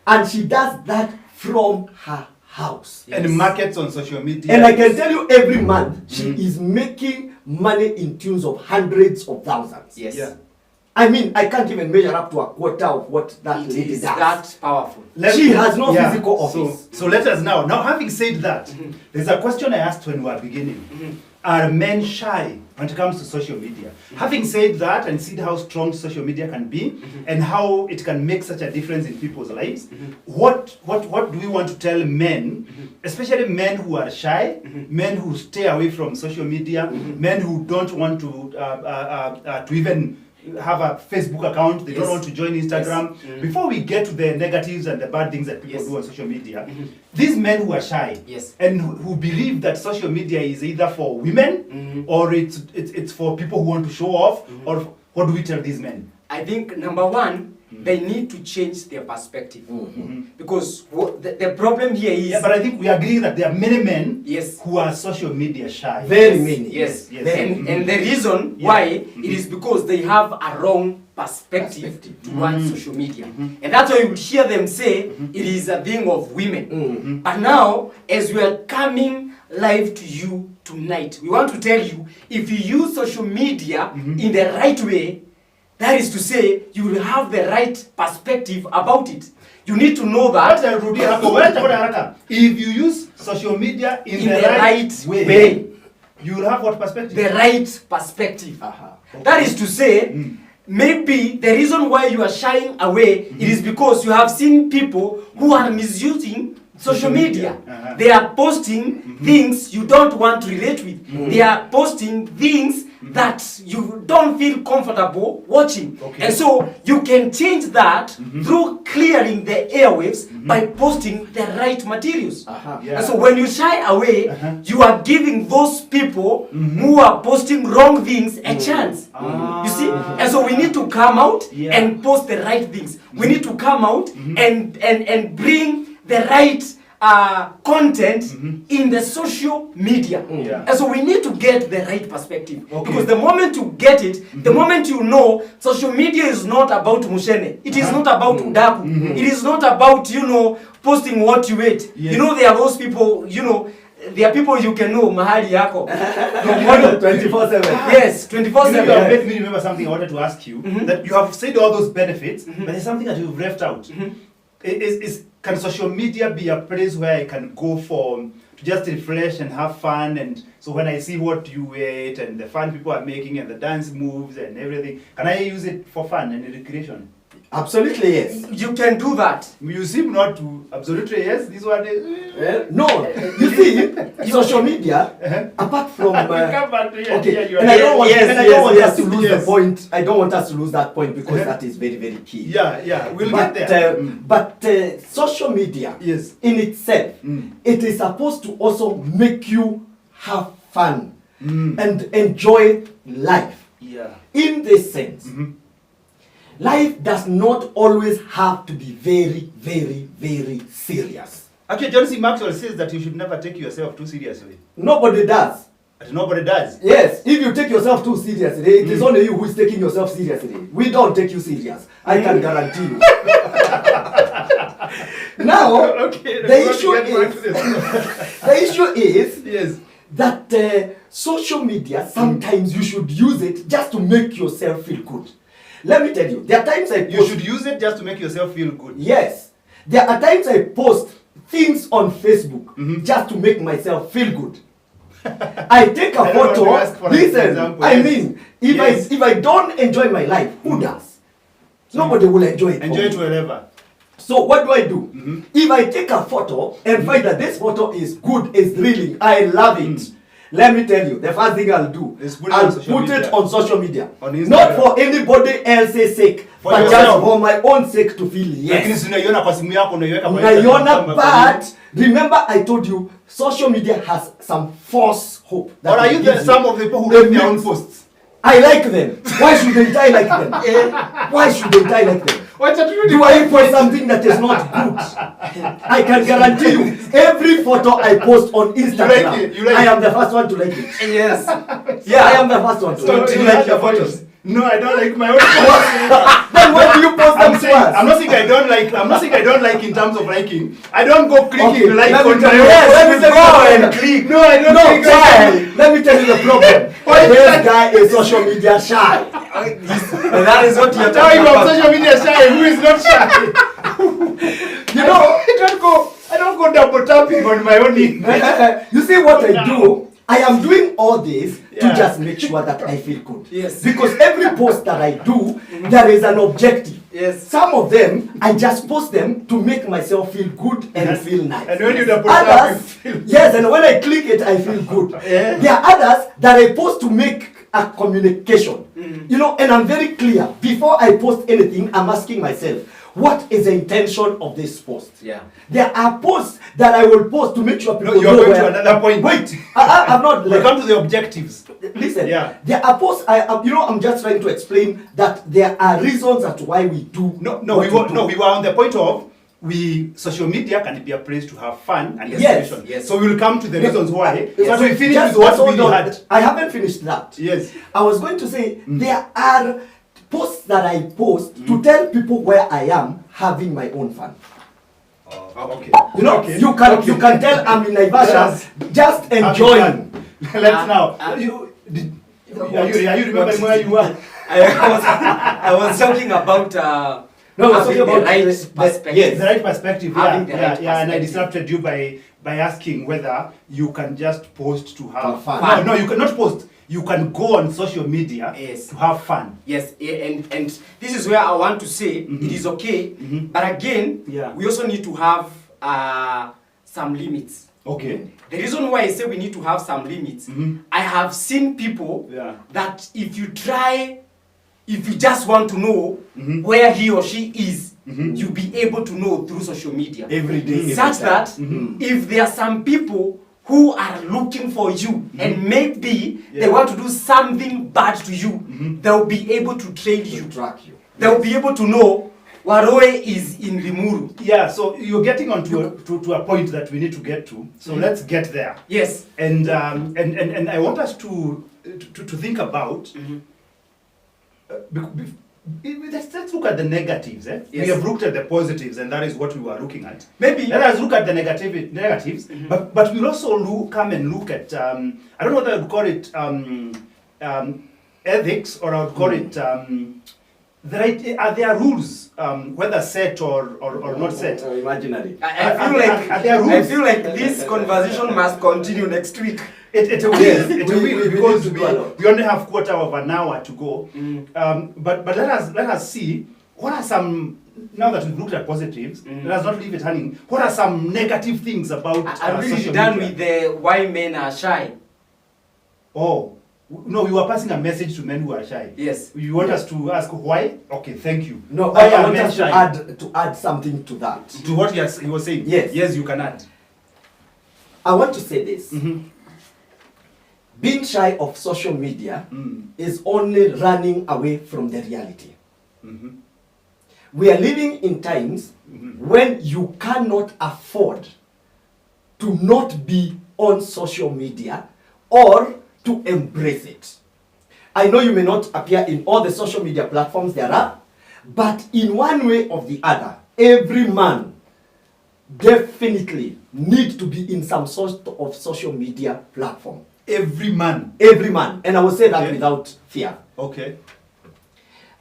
S3: and she does that from her house.
S2: Yes.
S1: And markets on social media.
S3: And I can tell you, every month she is making money in tunes of hundreds of thousands.
S2: Yes.
S1: Yeah.
S3: I mean, I can't even measure up to a quarter of what that
S2: It
S3: lady
S2: is
S3: does.
S2: that powerful.
S3: She has no physical office.
S1: So let us now. Now, having said that, there's a question I asked when we were beginning. Are men shy when it comes to social media? Having said that and seen how strong social media can be and how it can make such a difference in people's lives, what do we want to tell men, especially men who are shy, men who stay away from social media, men who don't want to even have a Facebook account, they
S2: Yes.
S1: don't want to join Instagram.
S2: Yes.
S1: Before we get to the negatives and the bad things that people
S2: Yes.
S1: do on social media, these men who are shy
S2: Yes.
S1: and who believe that social media is either for women or it's for people who want to show off, or what do we tell these men?
S2: I think number one, they need to change their perspective. Because the problem here is
S1: Yeah, but I think we agree that there are many men
S2: Yes.
S1: who are social media shy.
S3: Very many.
S2: Yes,
S1: Yes.
S2: And the reason
S1: Yeah.
S2: why it is because they have a wrong perspective towards social media. And that's why you will hear them say it is a thing of women. But now, as we are coming live to you tonight, we want to tell you, if you use social media in the right way, that is to say, you will have the right perspective about it. You need to know that
S1: Wacha nirudie hapo, wacha kwenda haraka. If you use social media in the right way, you will have what perspective?
S2: the right perspective.
S3: Okay.
S2: That is to say, maybe the reason why you are shying away it is because you have seen people who are misusing social media. They are posting things you don't want to relate with. They are posting things that you don't feel comfortable watching.
S1: Okay.
S2: And so you can change that through clearing the airwaves by posting the right materials.
S1: Yeah.
S2: And so when you shy away, you are giving those people who are posting wrong things a chance. You see? And so we need to come out
S1: Yeah.
S2: and post the right things. We need to come out and bring the right content in the social media.
S1: Yeah.
S2: And so we need to get the right perspective.
S1: Okay.
S2: Because the moment you get it, the moment you know, social media is not about mushene. It is not about udaku. It is not about, posting what you ate.
S1: Yes.
S2: You know, there are those people, there are people you can know mahali yako.
S3: 24/7.
S2: Yes,
S1: You
S2: 24/7.
S1: have made me remember something I wanted to ask you. That you have said all those benefits, but there's something that you've left out. Can social media be a place where I can go to just refresh and have fun? And so when I see what you ate and the fun people are making and the dance moves and everything, can I use it for fun and recreation?
S3: Absolutely yes.
S2: You can do that.
S1: You seem not to. Absolutely yes. This one is.
S3: No, you see, social media, apart from
S1: Come back to
S3: okay,
S1: you.
S3: and I don't want,
S2: Yes,
S3: and I don't want
S2: yes,
S3: us to lose
S1: yes.
S3: the point. I don't want us to lose that point because that is very, very key.
S1: Yeah, we'll
S3: But,
S1: get there.
S3: but social media,
S1: Yes.
S3: in itself,
S1: Mm.
S3: it is supposed to also make you have fun
S1: Mm.
S3: and enjoy life.
S1: Yeah.
S3: In this sense,
S1: Mhm.
S3: life does not always have to be very, very, very serious.
S1: Actually, John C. Maxwell says that you should never take yourself too seriously.
S3: Nobody does.
S1: But nobody does.
S3: Yes, if you take yourself too seriously, it is only you who is taking yourself seriously. We don't take you serious. I can guarantee you. Now,
S1: Okay.
S3: the issue is
S1: Yes.
S3: that social media, sometimes you should use it just to make yourself feel good. Let me tell you, there are times I post...
S1: You should use it just to make yourself feel good.
S3: Yes. There are times I post things on Facebook
S1: Mhm.
S3: just to make myself feel good. I take a
S1: I don't want
S3: photo.
S1: to ask for an
S3: Listen,
S1: example,
S3: I
S1: yes.
S3: mean, if
S1: Yes.
S3: if I don't enjoy my life, who does? Nobody will enjoy it. for
S1: Enjoy
S3: me.
S1: it wherever.
S3: So what do I do?
S1: Mhm.
S3: If I take a photo and find that this photo is good, is thrilling, I love it. Let me tell you, the first thing I'll do,
S1: Is put it
S3: I'll
S1: on social
S3: put
S1: media.
S3: it on social media.
S1: On Instagram.
S3: Not for anybody else's sake,
S1: For
S3: but just
S1: yourself.
S3: for my own sake to feel
S1: Lakini
S3: yes.
S1: si unaiona kwa simu yako unaiweka kwa Instagram
S3: Naiona,
S1: kama kwa
S3: but remember I told you, social media has some false hope.
S1: Or are
S3: it
S1: you the,
S3: gives
S1: some of the people who
S3: It
S1: make their own
S3: makes-
S1: posts?
S3: I like them. Why shouldn't I like them? Why shouldn't I like them? Do I post something that is not good? I can guarantee you, every photo I post on Instagram,
S1: You like
S3: I
S1: it.
S3: am the first one to like it.
S2: Yes.
S3: Yeah, I am the first one to
S1: So
S3: like
S1: do
S3: it.
S1: you like your photos? No, I don't like my own
S3: Then why do you post them
S1: I'm saying, I'm
S3: first?
S1: not saying I don't like. I'm not saying I don't like in terms of liking. I don't go clicking
S3: Okay,
S1: like
S3: let me
S1: on
S3: tell
S1: my
S3: you-
S1: own.
S3: yes, let me tell you
S1: go
S3: the
S1: and
S3: problem.
S1: click. No, I don't
S3: No,
S1: click.
S3: child, let me tell you the problem.
S1: Why is
S3: This
S1: that?
S3: guy is social media shy.
S2: And that is what you're
S1: Tell
S2: talking
S1: you I'm
S2: about.
S1: social media shy. Who is not shy?
S3: You know,
S1: I don't go double tapping on my own.
S3: you see what I do? I am doing all this to
S1: Yeah.
S3: just make sure that I feel good.
S2: Yes.
S3: Because every post that I do, there is an objective.
S2: Yes.
S3: Some of them, I just post them to make myself feel good and
S1: Yes.
S3: feel nice.
S1: And when you double tap, you
S3: Others,
S1: feel.
S3: yes, and when I click it, I feel good.
S1: Yeah.
S3: There are others that I post to make a communication. You know, and I'm very clear. Before I post anything, I'm asking myself, what is the intention of this post?
S2: Yeah.
S3: There are posts that I will post to make sure people
S1: No, you're
S3: know
S1: going
S3: where.
S1: to another point.
S3: Wait, I'm not.
S1: We come to the objectives.
S3: Listen,
S1: Yeah.
S3: there are posts. I'm just trying to explain that there are reasons as to why we do.
S1: We were on the point of social media can be a place to have fun and
S3: Yes,
S1: expression.
S2: yes.
S1: So we'll come to the reasons why.
S3: Yes.
S1: So we finish
S3: Just
S1: with what
S3: hold
S1: we
S3: on.
S1: had.
S3: I haven't finished that.
S1: Yes.
S3: I was going to say there are posts that I post to tell people where I am having my own fun.
S1: Okay.
S3: You know,
S1: Okay.
S3: you can tell I'm in Naivasha, just enjoying.
S1: Let's now. Are you remembering where you were?
S2: I was talking about
S3: No,
S2: having
S3: talking about
S2: the right
S3: the-
S2: perspective.
S3: yes.
S1: The right perspective,
S2: Having the right
S1: and I
S2: perspective.
S1: disrupted you by asking whether you can just post to have
S3: Have fun.
S1: No, you cannot post. You can go on social media
S2: Yes.
S1: to have fun.
S2: Yes, and this is where I want to say it is okay, but again,
S1: Yeah.
S2: we also need to have some limits.
S1: Okay.
S2: The reason why I say we need to have some limits,
S1: Mhm.
S2: I have seen people
S1: Yeah.
S2: that if you just want to know where he or she is, you'll be able to know through social media.
S3: Every day, every
S2: Such
S3: time.
S2: that if there are some people who are looking for you and maybe they want to do something bad to you, they'll be able to train you.
S3: track you.
S2: They'll be able to know Waroe is in Limuru.
S1: Yeah, so you're getting on to a point that we need to get to. So let's get there.
S2: Yes.
S1: And I want us to think about let's look at the negatives.
S2: Yes.
S1: We have looked at the positives, and that is what we were looking at.
S2: Maybe.
S1: Let us look at the negatives, but we'll also come and look at, I don't know whether I would call it ethics, or I would call it, are there rules, whether set or not set?
S3: Imaginary.
S2: I feel like this conversation must continue next week.
S1: It will,
S3: Yes,
S1: it
S3: we
S1: will, because
S3: need to do a lot.
S1: we only have quarter of an hour to go. But let us see what are some, now that we've looked at positives, let us not leave it hanging. What are some negative things about
S2: I'm really
S1: social
S2: done
S1: media?
S2: with the why men are shy.
S1: Oh, no, you are passing a message to men who are shy.
S2: Yes.
S1: You want us to ask why? Okay, thank you.
S3: No,
S1: Why
S3: I
S1: are
S3: want
S1: men
S3: us
S1: shy?
S3: to add something to that.
S1: To what he was saying?
S3: Yes.
S1: Yes, you can add.
S3: I want to say this.
S1: Mhm.
S3: Being shy of social media
S1: Mm.
S3: is only running away from the reality.
S1: Mhm.
S3: We are living in times when you cannot afford to not be on social media or to embrace it. I know you may not appear in all the social media platforms there are, but in one way or the other, every man definitely needs to be in some sort of social media platform.
S1: Every man.
S3: Every man. And I will say that
S1: Okay.
S3: without fear.
S1: Okay.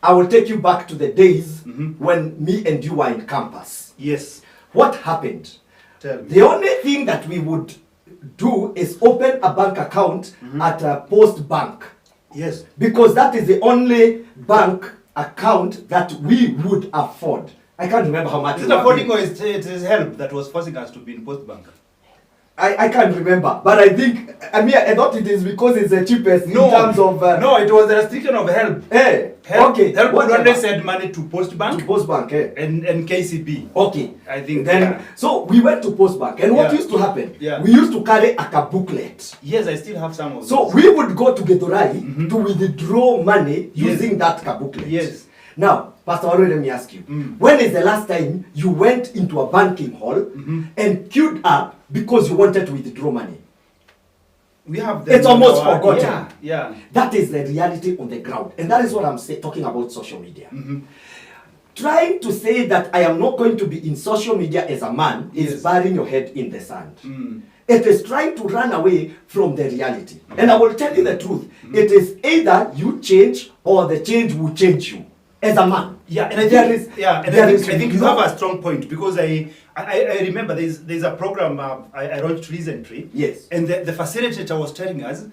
S3: I will take you back to the days
S1: Mhm.
S3: when me and you were in campus.
S1: Yes.
S3: What happened?
S1: Tell me.
S3: The only thing that we would do is open a bank account at a post bank,
S1: Yes.
S3: because that is the only bank account that we would afford. I can't remember how much.
S1: Is
S3: we
S1: it
S3: were
S1: affording
S3: paying.
S1: or it is help that was forcing us to be in post bank?
S3: I can't remember, but I think I thought it is because it's the cheapest in terms of
S1: no, it was the restriction of help.
S3: Hey,
S1: Help,
S3: okay,
S1: help would
S3: whatever.
S1: only send money to post
S3: To
S1: bank
S3: post bank, eh?
S1: and KCB.
S3: Okay.
S1: I think
S3: Then,
S1: yeah.
S3: so we went to post bank, and what
S1: Yeah.
S3: used to happen?
S1: Yeah.
S3: We used to carry a booklet.
S1: Yes, I still have some of
S3: So
S1: those.
S3: we would go to Githurai to withdraw money
S1: Yes.
S3: using that booklet.
S1: Yes.
S3: Now, Pastor Warren, let me ask you. When is the last time you went into a banking hall and queued up because you wanted to withdraw money?
S1: We have them
S3: It's almost
S1: on our-
S3: forgotten.
S1: Yeah, yeah.
S3: That is the reality on the ground. And that is what I'm talking about social media. Trying to say that I am not going to be in social media as a man
S1: Yes.
S3: is burying your head in the sand.
S1: Mm.
S3: It is trying to run away from the reality. And I will tell you the truth. It is either you change or the change will change you as a man.
S1: Yeah, and I
S3: There
S1: think,
S3: is-
S1: yeah, and
S3: there
S1: I
S3: is
S1: think you
S3: no-
S1: have a strong point, because I remember there's a program I launched recently.
S3: Yes.
S1: And the facilitator was telling us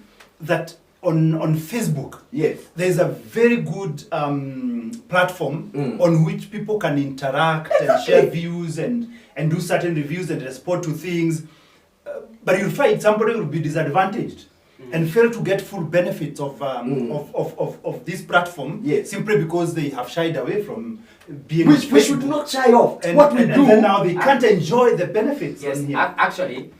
S1: that on Facebook,
S3: Yes.
S1: there's a very good platform on which people can interact and share views and do certain reviews and respond to things. But you'll find somebody will be disadvantaged and fail to get full benefits of this platform,
S3: Yes.
S1: simply because they have shied away from being
S3: Which
S1: on
S3: we should
S1: Facebook.
S3: not shy off.
S1: And,
S3: What we
S1: and,
S3: do.
S1: and then now they can't enjoy the benefits
S2: Yes,
S1: on here.
S2: actually,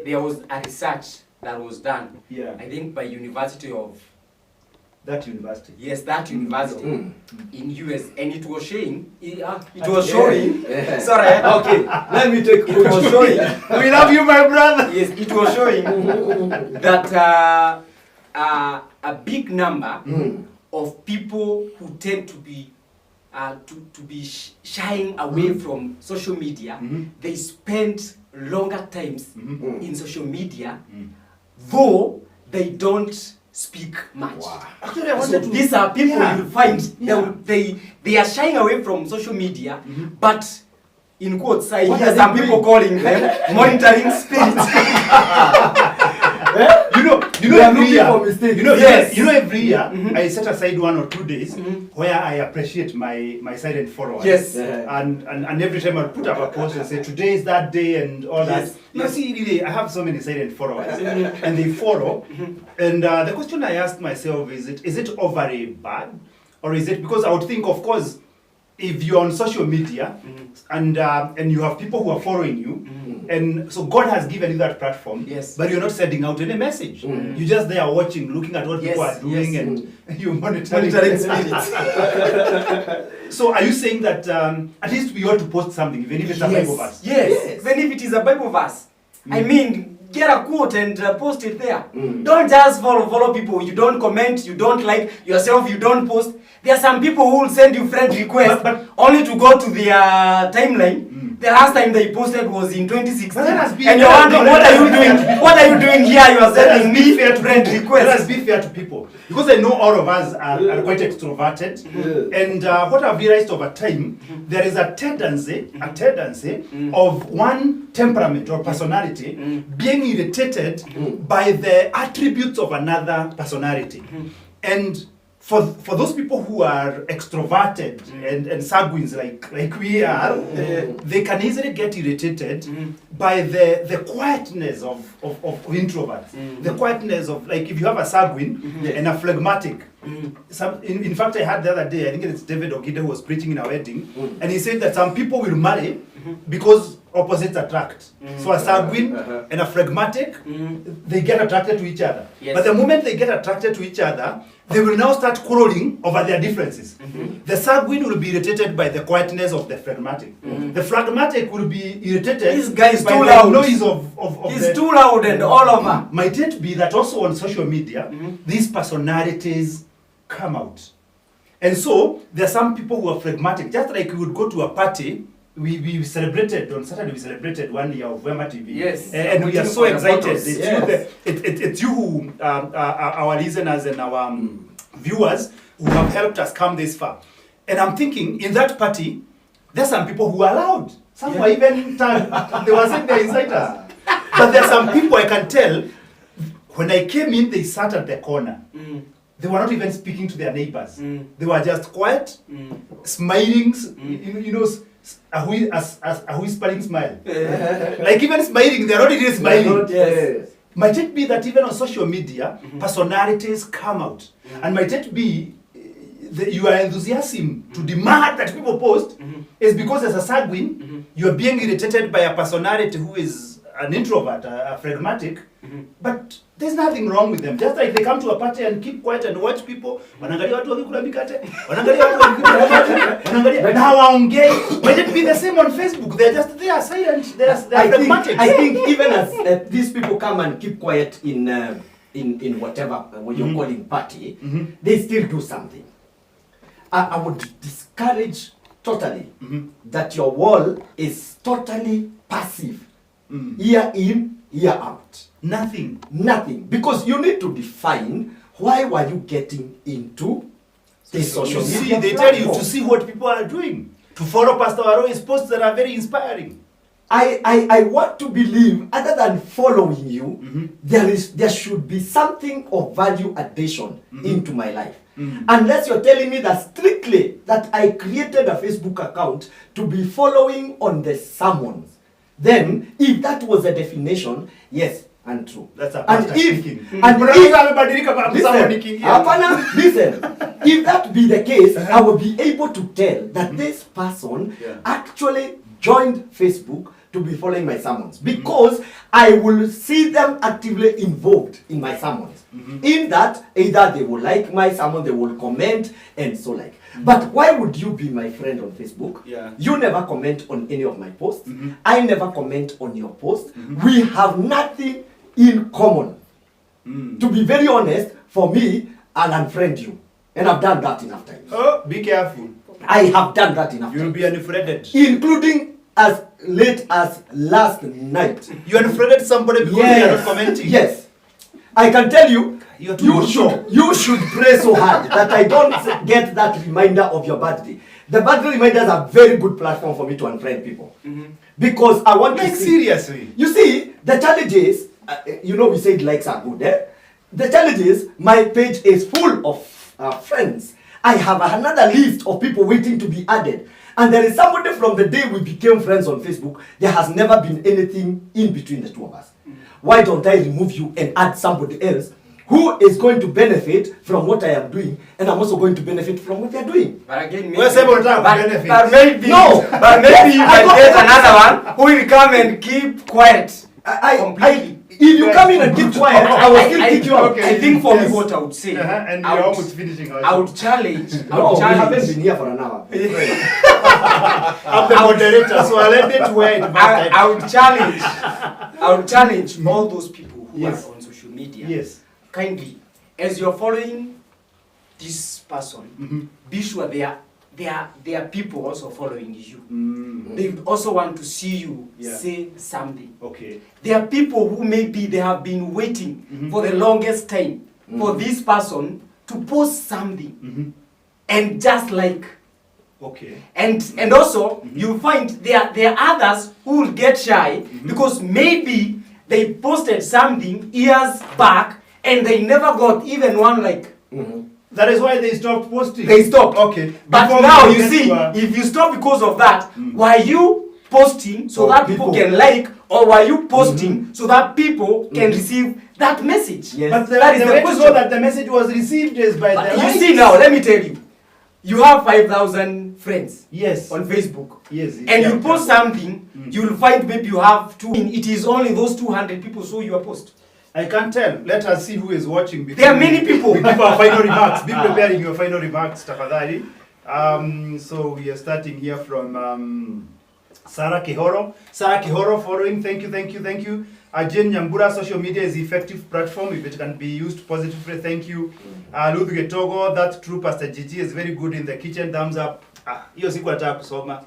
S2: there was a research that was done.
S1: Yeah.
S2: I think by University of
S1: That university.
S2: that university in US, and it was showing. It was
S3: Yeah.
S2: showing.
S3: Yeah.
S2: Sorry.
S3: Okay, let me take
S2: It was showing.
S1: We love you, my brother.
S2: Yes, it was showing that a big number of people who tend to be shying away from social media, they spend longer times in social media, though they don't speak much.
S1: Actually, I
S2: So
S1: wanted to.
S2: these are people
S1: Yeah.
S2: you'll find
S1: Yeah.
S2: they are shying away from social media, but in quotes I
S3: What
S2: hear
S3: are they
S2: some
S3: doing?
S2: people calling them monitoring spirits.
S1: You know,
S3: They are
S1: every
S3: looking
S1: year,
S3: for mistakes.
S2: Yes.
S1: you know, every year I set aside 1 or 2 days where I appreciate my silent followers.
S2: Yes.
S3: Yeah.
S1: And every time I put up a post and say today is that day and all
S2: Yes.
S1: that. You see, really, I have so many silent followers, and they follow. And the question I asked myself is it overly bad, or is it because I would think, of course, if you're on social media and you have people who are following you, and so God has given you that platform,
S2: Yes.
S1: but you're not sending out any message. You're just there watching, looking at what people
S2: Yes,
S1: are doing,
S2: yes.
S1: and you're monitoring.
S2: Monitoring spirits.
S1: So are you saying that at least we ought to post something, even if it's a Bible verse?
S2: Yes.
S3: Yes.
S2: Even if it is a Bible verse. I mean, get a quote and post it there. Don't just follow people. You don't comment, you don't like yourself, you don't post. There are some people who will send you friend requests
S1: But
S2: only to go to their timeline. The last time they posted was in 2016.
S1: But let us be-
S2: And you're wondering, what are you doing? What are you doing here? You are sending me
S1: fair to
S2: friend
S1: people. Let us
S2: requests.
S1: be fair to people. Because I know all of us are quite extroverted. And what I've realized over time, there is a tendency of one temperament or personality being irritated by the attributes of another personality. And for those people who are extroverted and sanguines like we are, they can easily get irritated by the quietness of introverts. The quietness of, like, if you have a sanguine and a phlegmatic. In fact, I heard the other day, I think it's David Ogide who was preaching in a wedding, and he said that some people will marry because opposites attract. So a sanguine and a phlegmatic, they get attracted to each other.
S2: Yes.
S1: But the moment they get attracted to each other, they will now start quarreling over their differences. The sanguine will be irritated by the quietness of the phlegmatic. The phlegmatic will be irritated
S2: This guy is
S1: by
S2: too
S1: the
S2: loud.
S1: noise of
S2: He's too loud and all over.
S1: Might it be that also on social media, these personalities come out? And so, there are some people who are phlegmatic. Just like we would go to a party, we celebrated, on Saturday we celebrated 1 year of Wema TV.
S2: Yes.
S1: And we are so
S2: For the
S1: excited.
S2: photos.
S1: It's,
S3: Yes.
S1: it's you who, our listeners and our viewers, who have helped us come this far. And I'm thinking, in that party, there's some people who are loud. Some were even, they were saying they're insiders. But there are some people I can tell, when I came in, they sat at the corner. They were not even speaking to their neighbors. They were just quiet, smiling, you know, a whispering smile. Like even smiling, they're not really smiling.
S3: Yes.
S1: Might it be that even on social media, personalities come out? And might it be your enthusiasm to demand that people post is because as a sanguine, you're being irritated by a personality who is an introvert, a phlegmatic, but there's nothing wrong with them. Just like they come to a party and keep quiet and watch people, wanaangalia watu wakikula mikate, wanaangalia watu wakikula mikate, wanaangalia na hawaongei. Might it be the same on Facebook? They're just there, silent. They're phlegmatic.
S3: I think even as these people come and keep quiet in whatever what you're calling party, they still do something. I would discourage totally that your wall is totally passive. Year in, year out.
S1: Nothing.
S3: Nothing. Because you need to define why were you getting into this social
S1: You see,
S3: media
S1: they tell you
S3: platform.
S1: to see what people are doing. To follow Pastor Aroi's posts that are very inspiring.
S3: I want to believe, other than following you, there should be something of value addition into my life. Unless you're telling me that strictly that I created a Facebook account to be following on the sermons, then if that was a definition, yes, and true.
S1: That's a
S3: And
S1: pastor
S3: if
S1: speaking.
S3: and
S1: Brother,
S3: if
S1: amebadilika babu someone
S3: listen,
S1: ikiingia.
S3: hapana, listen, if that be the case, I will be able to tell that this person actually joined Facebook to be following my sermons, because I will see them actively involved in my sermons. In that, either they will like my sermon, they will comment, and so like. But why would you be my friend on Facebook?
S1: Yeah.
S3: You never comment on any of my posts. I never comment on your post. We have nothing in common. To be very honest, for me, I'll unfriend you. And I've done that enough times.
S1: Oh, be careful.
S3: I have done that enough
S1: You'll
S3: times.
S1: be unfriended.
S3: Including as late as last night.
S1: You unfriended somebody because they are not commenting.
S3: Yes. I can tell you,
S1: You're too sure.
S3: you should pray so hard that I don't get that reminder of your birthday. The birthday reminders are very good platform for me to unfriend people. Because I want
S1: Like
S3: to see.
S1: seriously.
S3: You see, the challenge is, we said likes are good, eh? The challenge is, my page is full of friends. I have another list of people waiting to be added. And there is somebody from the day we became friends on Facebook, there has never been anything in between the two of us. Why don't I remove you and add somebody else who is going to benefit from what I am doing, and I'm also going to benefit from what they are doing?
S2: But again, maybe,
S1: Well, several times benefit.
S2: but maybe,
S3: No.
S2: but maybe you
S3: I
S2: can
S3: got-
S2: get another one who will come and keep quiet.
S3: If you come in and keep quiet, I will still kick you out.
S1: okay.
S2: I think for
S1: Yes.
S2: me, what I would say,
S1: And
S2: I
S1: you're
S2: would-
S1: almost finishing our
S2: I
S1: show.
S2: would challenge. I
S3: No,
S2: would
S3: we haven't
S2: challenge.
S3: been here for an hour.
S1: I'm the moderator, so I'll let it wait.
S2: I would challenge I'll challenge all those people who
S1: Yes.
S2: are on social media.
S1: Yes.
S2: Kindly, as you're following this person,
S1: Mm-hmm.
S2: be sure there are people also following you.
S1: Mm.
S2: They also want to see you
S1: Yeah.
S2: say something.
S1: Okay.
S2: There are people who maybe they have been waiting
S1: Mhm.
S2: for the longest time for this person to post something,
S1: Mm-hmm.
S2: and just like,
S1: Okay.
S2: and also you find there are others who will get shy because maybe they posted something years back and they never got even one like.
S1: That is why they stopped posting.
S2: They stopped.
S1: Okay.
S2: But
S1: Before
S2: now
S1: we
S2: you
S1: get
S2: see,
S1: to,
S2: if you stop because of that, were you posting so
S3: So
S2: that people
S3: people-
S2: can like, or were you posting so that people can receive that message?
S3: Yes.
S1: But
S2: that is
S1: the
S2: the
S1: way to
S2: question.
S1: know that the message was received is by
S2: But
S1: the
S2: you
S1: likes.
S2: see now, let me tell you, you have 5,000 friends
S1: Yes.
S2: on Facebook,
S1: Yes.
S2: and
S1: yeah,
S2: you post
S1: yeah.
S2: something, you'll find maybe you have two. It is only those 200 people saw your post.
S1: I can't tell. Let us see who is watching. before
S2: There are
S1: we-
S2: many people.
S1: We give our final remarks. Be preparing your final remarks, tafadhali. So we are starting here from Sarah Kihoro. Sarah Kihoro following. Thank you, thank you, thank you. Jane Nyambura, social media is effective platform if it can be used positively. Thank you. Ruth Getogo, that's true. Pastor Gigi is very good in the kitchen. Thumbs up. Hiyo siku nataka kusoma.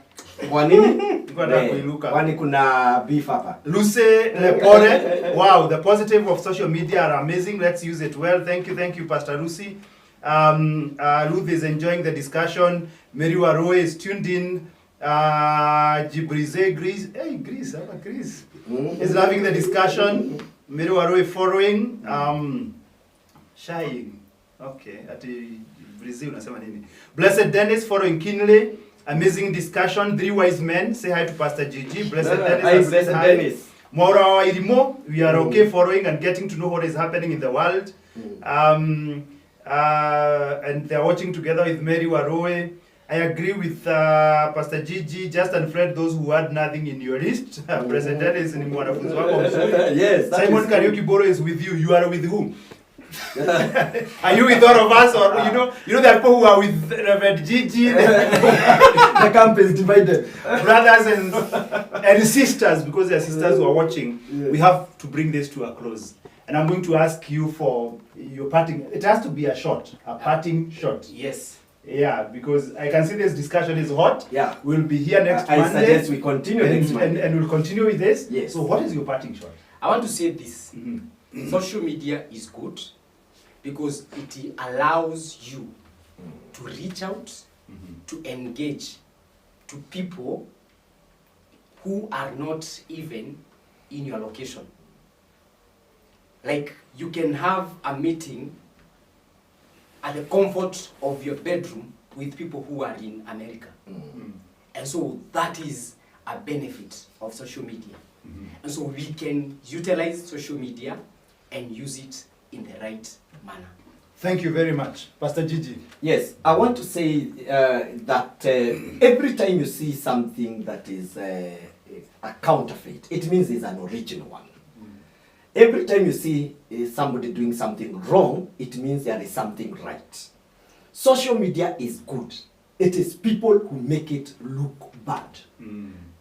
S3: Kwa nini?
S1: Nilikuwa nataka kuinuka.
S3: Kwani kuna beef hapa?
S1: Luce Lepore, wow, the positive of social media are amazing. Let's use it well. Thank you, Pastor Lucy. Ruth is enjoying the discussion. Mary Waroe is tuned in. Gibrize Greece, hey Greece, I'm a Greece. Is loving the discussion. Mary Waroe following. Shying. Okay, ati Brazil unasema nini? Blessed Dennis following keenly. Amazing discussion. Three wise men. Say hi to Pastor Gigi. Blessed Dennis.
S3: Hi,
S1: has
S3: Blessed
S1: said hi.
S3: Dennis.
S1: Maura Irimo, we are okay following and getting to know what is happening in the world. And they're watching together with Mary Waroe. I agree with Pastor Gigi. Just unfriend those who had nothing in your list. President Dennis ni mwanafunzi wako mzuri.
S3: Yes, that
S1: Simon
S3: is
S1: Kariuki Boro is with you. You are with whom? Are you with all of us, or you know there are people who are with Reverend Gigi,
S3: the camp is divided.
S1: brothers and sisters, because there are sisters who are watching. We have to bring this to a close, and I'm going to ask you for your parting. It has to be a parting shot.
S2: Yes.
S1: Yeah, because I can see this discussion is hot.
S3: Yeah.
S1: We'll be here next
S3: I
S1: Monday.
S3: suggest we continue next
S1: and,
S3: Monday.
S1: and we'll continue with this.
S3: Yes.
S1: So, what is your parting shot?
S2: I want to say this. Social media is good because it allows you to reach out, to engage to people who are not even in your location. Like, you can have a meeting at the comfort of your bedroom with people who are in America. And so that is a benefit of social media. And so we can utilize social media and use it in the right manner.
S1: Thank you very much, Pastor Gigi.
S3: Yes, I want to say that every time you see something that is a counterfeit, it means it's an original one. Every time you see somebody doing something wrong, it means there is something right. Social media is good. It is people who make it look bad.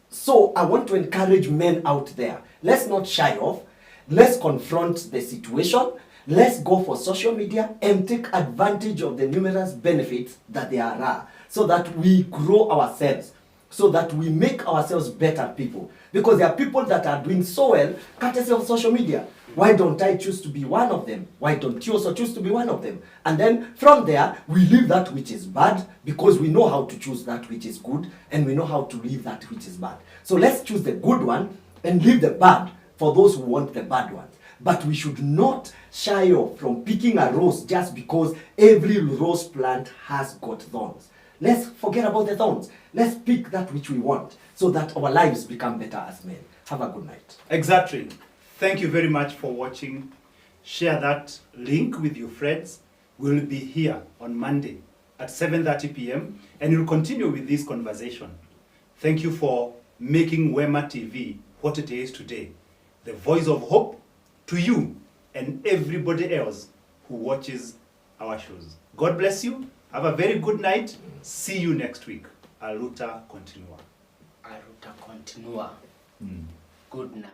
S3: So I want to encourage men out there. Let's not shy off. Let's confront the situation. Let's go for social media and take advantage of the numerous benefits that there are, so that we grow ourselves, so that we make ourselves better people. Because there are people that are doing so well courtesy of social media. Why don't I choose to be one of them? Why don't you also choose to be one of them? And then from there, we leave that which is bad, because we know how to choose that which is good, and we know how to leave that which is bad. So let's choose the good one and leave the bad for those who want the bad ones. But we should not shy off from picking a rose just because every rose plant has got thorns. Let's forget about the thorns. Let's pick that which we want, so that our lives become better as men. Have a good night.
S1: Exactly. Thank you very much for watching. Share that link with your friends. We'll be here on Monday at 7:30 p.m. and we'll continue with this conversation. Thank you for making Wema TV what it is today. The voice of hope to you and everybody else who watches our shows. God bless you. Have a very good night. See you next week. Aluta continua.
S2: Aruta continua. Good night.